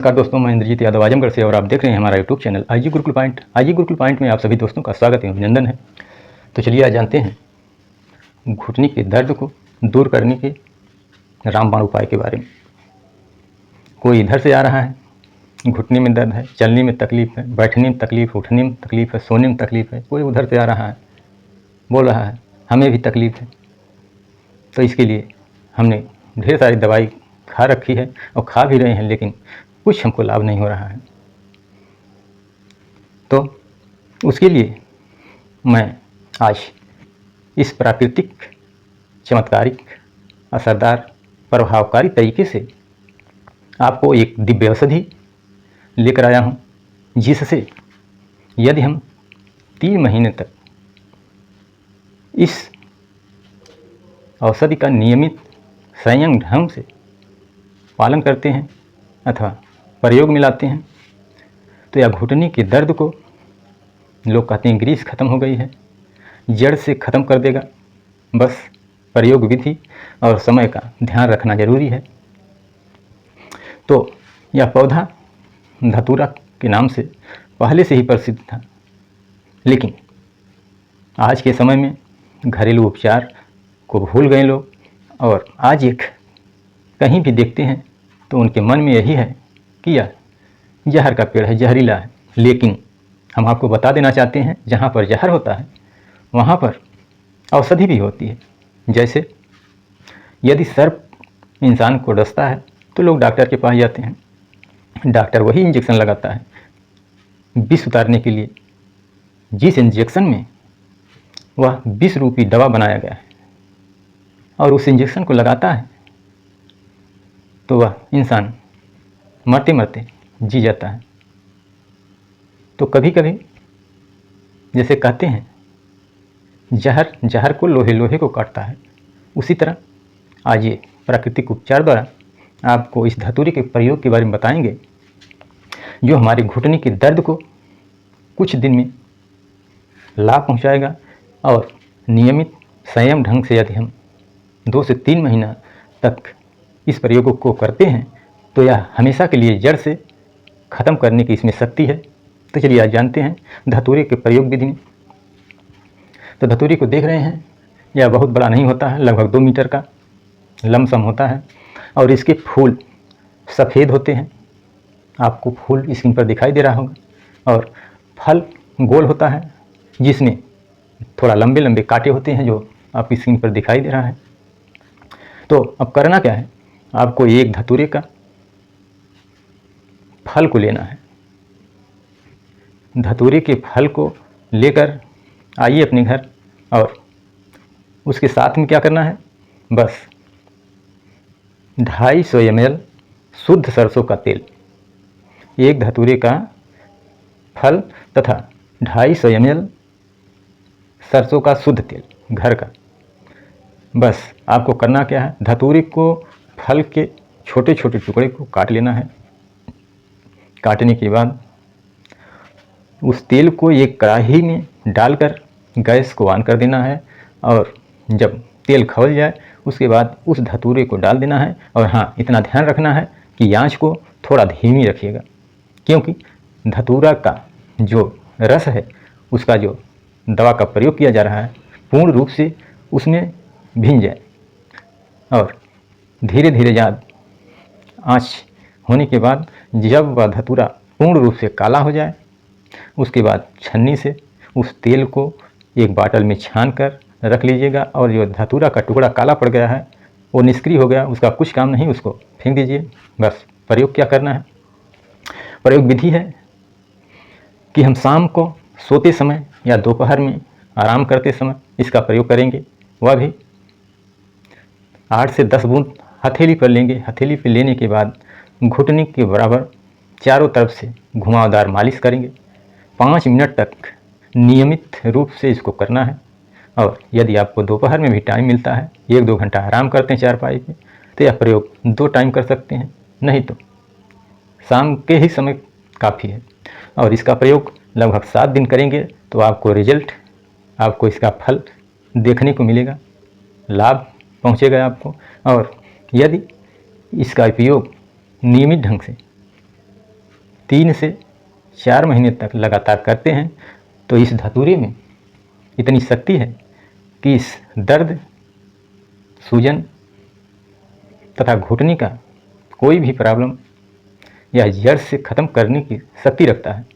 नमस्कार दोस्तों, मैं इंद्रजीत यादव आजमगढ़ से और आप देख रहे हैं हमारा YouTube channel IG Gurukul point. IG Gurukul point में आप सभी दोस्तों का स्वागत है, अभिनंदन है। तो चलिए आज जानते हैं घुटने के दर्द को दूर करने के रामबाण उपाय के बारे में। कोई इधर से आ रहा है, घुटने में दर्द है, चलने में तकलीफ़ है, बैठने में तकलीफ़, उठने में तकलीफ़ है, सोने में तकलीफ़ है। कोई उधर से आ रहा है, बोल रहा है हमें भी तकलीफ़ है। तो इसके लिए हमने ढेर सारी दवाई खा रखी है और खा भी रहे हैं, लेकिन कुछ हमको लाभ नहीं हो रहा है। तो उसके लिए मैं आज इस प्राकृतिक, चमत्कारिक, असरदार, प्रभावकारी तरीके से आपको एक दिव्य औषधि लेकर आया हूँ, जिससे यदि हम 3 महीने तक इस औषधि का नियमित संयम ढंग से पालन करते हैं अथवा प्रयोग में लाते हैं, तो यह घुटने के दर्द को, लोग कहते हैं ग्रीस खत्म हो गई है, जड़ से ख़त्म कर देगा। बस प्रयोग विधि और समय का ध्यान रखना जरूरी है। तो यह पौधा धतूरा के नाम से पहले से ही प्रसिद्ध था, लेकिन आज के समय में घरेलू उपचार को भूल गए लोग, और आज एक कहीं भी देखते हैं तो उनके मन में यही है कि यह जहर का पेड़ है, जहरीला है। लेकिन हम आपको बता देना चाहते हैं, जहाँ पर जहर होता है वहाँ पर औषधि भी होती है। जैसे यदि सर्प इंसान को डसता है तो लोग डॉक्टर के पास जाते हैं, डॉक्टर वही इंजेक्शन लगाता है विष उतारने के लिए, जिस इंजेक्शन में वह विष रूपी दवा बनाया गया है, और उस इंजेक्शन को लगाता है तो वह इंसान मरते मरते जी जाता है। तो कभी कभी जैसे कहते हैं जहर जहर को लोहे लोहे को काटता है, उसी तरह आज ये प्राकृतिक उपचार द्वारा आपको इस धतूरे के प्रयोग के बारे में बताएंगे, जो हमारे घुटने के दर्द को कुछ दिन में लाभ पहुंचाएगा। और नियमित संयम ढंग से यदि हम 2 से 3 महीना तक इस प्रयोग को करते हैं तो यह हमेशा के लिए जड़ से ख़त्म करने की इसमें शक्ति है। तो चलिए आज जानते हैं धतूरे के प्रयोग विधि में। तो धतूरे को देख रहे हैं, यह बहुत बड़ा नहीं होता है, लगभग 2 मीटर का लमसम होता है, और इसके फूल सफ़ेद होते हैं। आपको फूल स्क्रीन पर दिखाई दे रहा होगा, और फल गोल होता है, जिसमें थोड़ा लंबे लंबे कांटे होते हैं, जो आपकी स्क्रीन पर दिखाई दे रहा है। तो अब करना क्या है, आपको एक धतूरे का फल को लेना है। धतूरे के फल को लेकर आइए अपने घर, और उसके साथ में क्या करना है, बस 250 ml शुद्ध सरसों का तेल, एक धतूरे का फल तथा 250 ml सरसों का शुद्ध तेल घर का। बस आपको करना क्या है, धतूरे को, फल के छोटे छोटे टुकड़े को काट लेना है। काटने के बाद उस तेल को एक कढ़ाई में डालकर गैस को ऑन कर देना है, और जब तेल खौल जाए उसके बाद उस धतूरे को डाल देना है। और हाँ, इतना ध्यान रखना है कि आंच को थोड़ा धीमी रखिएगा, क्योंकि धतूरा का जो रस है, उसका जो दवा का प्रयोग किया जा रहा है, पूर्ण रूप से उसमें भिन जाए। और धीरे धीरे जब आँच होने के बाद जब वह धतूरा पूर्ण रूप से काला हो जाए, उसके बाद छन्नी से उस तेल को एक बाटल में छान कर रख लीजिएगा। और जो धतूरा का टुकड़ा काला पड़ गया है, वो निष्क्रिय हो गया, उसका कुछ काम नहीं, उसको फेंक दीजिए। बस प्रयोग क्या करना है, प्रयोग विधि है कि हम शाम को सोते समय या दोपहर में आराम करते समय इसका प्रयोग करेंगे। वह भी 8 से 10 बूंद हथेली पर लेंगे। हथेली पर लेने के बाद घुटने के बराबर चारों तरफ से घुमावदार मालिश करेंगे। 5 मिनट तक नियमित रूप से इसको करना है। और यदि आपको दोपहर में भी टाइम मिलता है, 1-2 घंटा आराम करते हैं चारपाई पे, तो यह प्रयोग 2 टाइम कर सकते हैं, नहीं तो शाम के ही समय काफ़ी है। और इसका प्रयोग लगभग 7 दिन करेंगे तो आपको रिजल्ट, आपको इसका फल देखने को मिलेगा, लाभ पहुँचेगा आपको। और यदि इसका उपयोग नियमित ढंग से 3 से 4 महीने तक लगातार करते हैं तो इस धतूरे में इतनी शक्ति है कि इस दर्द, सूजन तथा घुटने का कोई भी प्रॉब्लम यह जड़ से ख़त्म करने की शक्ति रखता है।